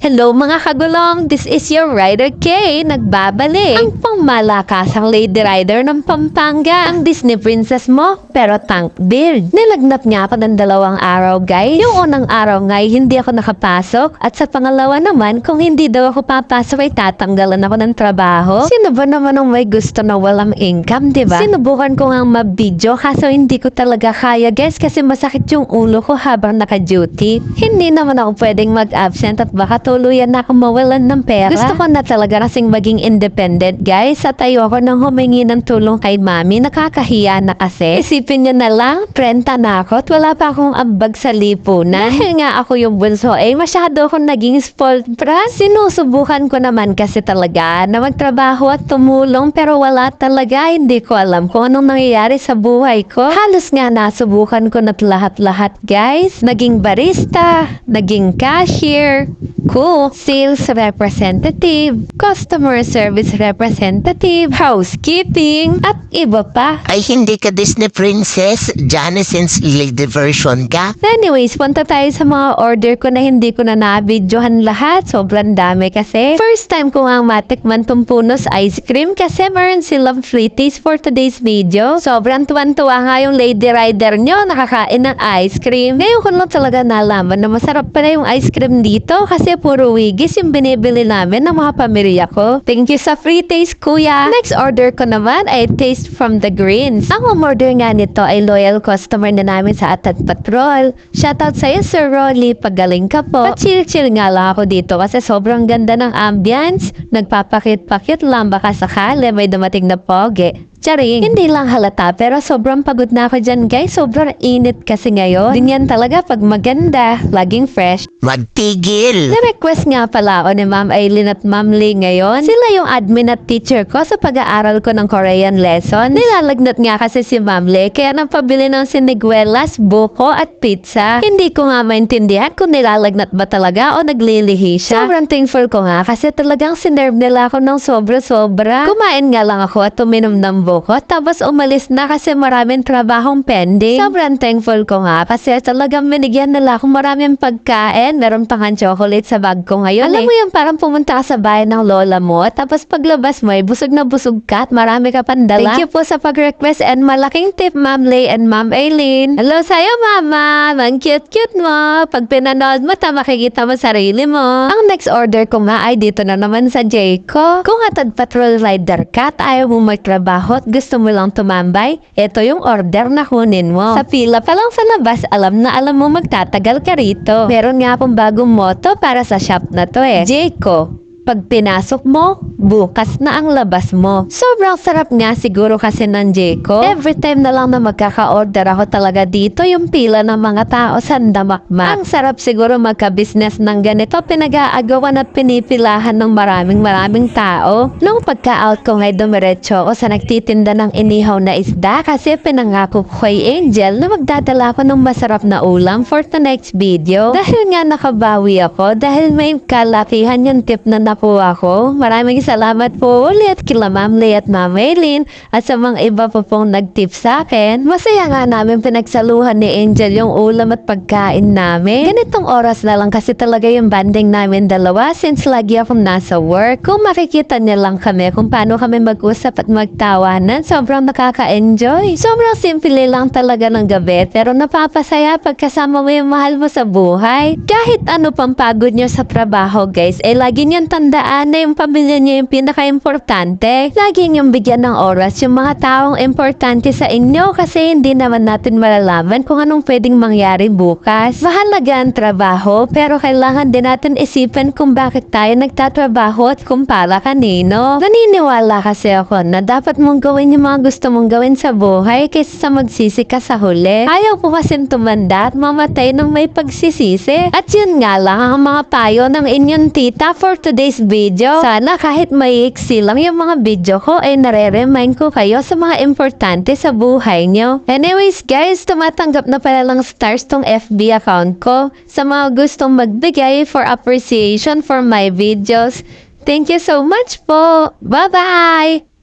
Hello mga kagulong, this is your Rider K, nagbabalik. Ang pangmalakasang Lady Rider ng Pampanga. Ang Disney princess mo, pero tank build. Nilagnat nga ako ng 2 araw guys. Yung unang araw nga'y hindi ako nakapasok. At sa pangalawa naman, kung hindi daw ako papasok ay tatanggalan ako ng trabaho. Sino ba naman ang may gusto na walang income, diba? Sinubukan ko nga mabidyo kaso hindi ko talaga kaya guys kasi masakit yung ulo ko habang naka-duty. Hindi naman ako pwedeng mag-absent at baka tuluyan na akong mawalan ng pera. Gusto ko na talaga kasing maging independent guys at ayoko nang humingi ng tulong kay mami. Nakakahiya na kasi. Isipin niyo na lang, 30 na ako at wala pa akong ambag sa lipunan. Dahil nga ako yung bunso masyado akong naging spoiled brat. Sinusubukan ko naman kasi talaga na magtrabaho at tumulong pero wala talaga. Hindi ko alam kung anong nangyayari sa buhay ko. Halos nga nasubukan ko na lahat-lahat guys. Naging barista, naging cashier, sales representative, customer service representative, housekeeping, at iba pa. Ay, hindi ka Disney princess, Janice's lady version ka. Anyways, punta tayo sa mga order ko na hindi ko na nabidyohan lahat. Sobrang dami kasi. First time ko nga matikman tong Punos ice cream kasi meron silang free taste for today's video. Sobrang tuwan-tuwa nga yung Lady Rider nyo nakakain ng ice cream. Ngayon ko lang talaga nalaman na masarap pala yung ice cream dito kasi puro wigis yung binibili namin ng mga pamilya ko. Thank you sa free taste, kuya. Next order ko naman ay Taste from the Greens. Ang umorder nga nito ay loyal customer na namin sa Atat Patrol. Shoutout sa'yo, Sir Rolly. Pagaling ka po. Pa-chill-chill nga lang ako dito kasi sobrang ganda ng ambience. Nagpapakit-pakit lang baka sakali may dumating na pogi. Charing. Hindi lang halata pero sobrang pagod na ako dyan guys. Sobrang init kasi ngayon. Ganyan talaga pag maganda, laging fresh. Magtigil! Na-request nga pala ako ni Ma'am Aileen at Ma'am Lee ngayon. Sila yung admin at teacher ko sa pag-aaral ko ng Korean lesson. Nilalagnat nga kasi si Ma'am Lee kaya napabili ng siniguelas, buko at pizza. Hindi ko nga maintindihan kung nilalagnat ba talaga o naglilihi siya. Sobrang thankful ko nga kasi talagang sinerve nila ako ng sobra-sobra. Kumain nga lang ako at uminom ng buko tapos umalis na kasi maraming trabahong pending. Sobrang thankful ko nga kasi talagang binigyan nila akong maraming pagkain. Meron pang chocolate sa bag ko ngayon. Alam mo yung parang pumunta ka sa bahay ng lola mo tapos paglabas mo ay busog na busog ka at marami ka pandala. Thank you po sa pag-request and malaking tip Ma'am Lay and Ma'am Aileen. Hello sa'yo mama! Ang cute-cute mo! Pag pinanood mo makikita mo sarili mo. Ang next order ko nga ay dito na naman sa Jayco. Kung Atat Patrol Rider ka at ayaw mo magtrabaho at gusto mo lang tumambay, ito yung order na kunin mo. Sa pila pa lang sa labas, alam na alam mo magtatagal ka rito. Meron nga akong bagong motto para sa shop na to Jayco. Pag pinasok mo, bukas na ang labas mo. Sobrang sarap nga siguro kasi ng Jayco. Every time na lang na magkaka-order ako talaga dito, yung pila ng mga tao sandamakmak. Ang sarap siguro magka-business ng ganito, pinag-aagawan at pinipilahan ng maraming tao. Nung pagka-out ko ngay dumiretso ako sa nagtitinda ng inihaw na isda kasi pinangako ko kay Angel na magdadala ako ng masarap na ulam for the next video. Dahil nga nakabawi ako, dahil may kalakihan yung tip na po ako. Maraming salamat po ulit kila Ma'am Lee at Ma'am Aileen at sa mga iba po pong nag-tip sa akin. Masaya nga namin pinagsaluhan ni Angel yung ulam at pagkain namin. Ganitong oras na lang kasi talaga yung banding namin dalawa since lagi akong nasa work. Kung makikita niya lang kami kung paano kami mag-usap at magtawanan, sobrang nakaka-enjoy. Sobrang simple lang talaga ng gabi pero napapasaya pagkasama mo yung mahal mo sa buhay. Kahit ano pang pagod niyo sa trabaho guys, lagi niyan tandaan na yung pamilya niyo yung pinaka-importante. Lagi niyong bigyan ng oras yung mga taong importante sa inyo kasi hindi naman natin malalaman kung anong pwedeng mangyari bukas. Mahalaga ang trabaho pero kailangan din natin isipin kung bakit tayo nagtatrabaho at kung para kanino. Naniniwala kasi ako na dapat mong gawin yung mga gusto mong gawin sa buhay kaysa sa magsisi ka sa huli. Ayaw ko kasing tumanda at mamatay ng may pagsisisi. At yun nga lang ang mga payo ng inyong tita for today's video. Sana kahit maiksi lang yung mga video ko ay nare-remind ko kayo sa mga importante sa buhay nyo. Anyways guys, tumatanggap na pala lang stars tong FB account ko sa mga gustong magbigay for appreciation for my videos. Thank you so much po. Bye-bye!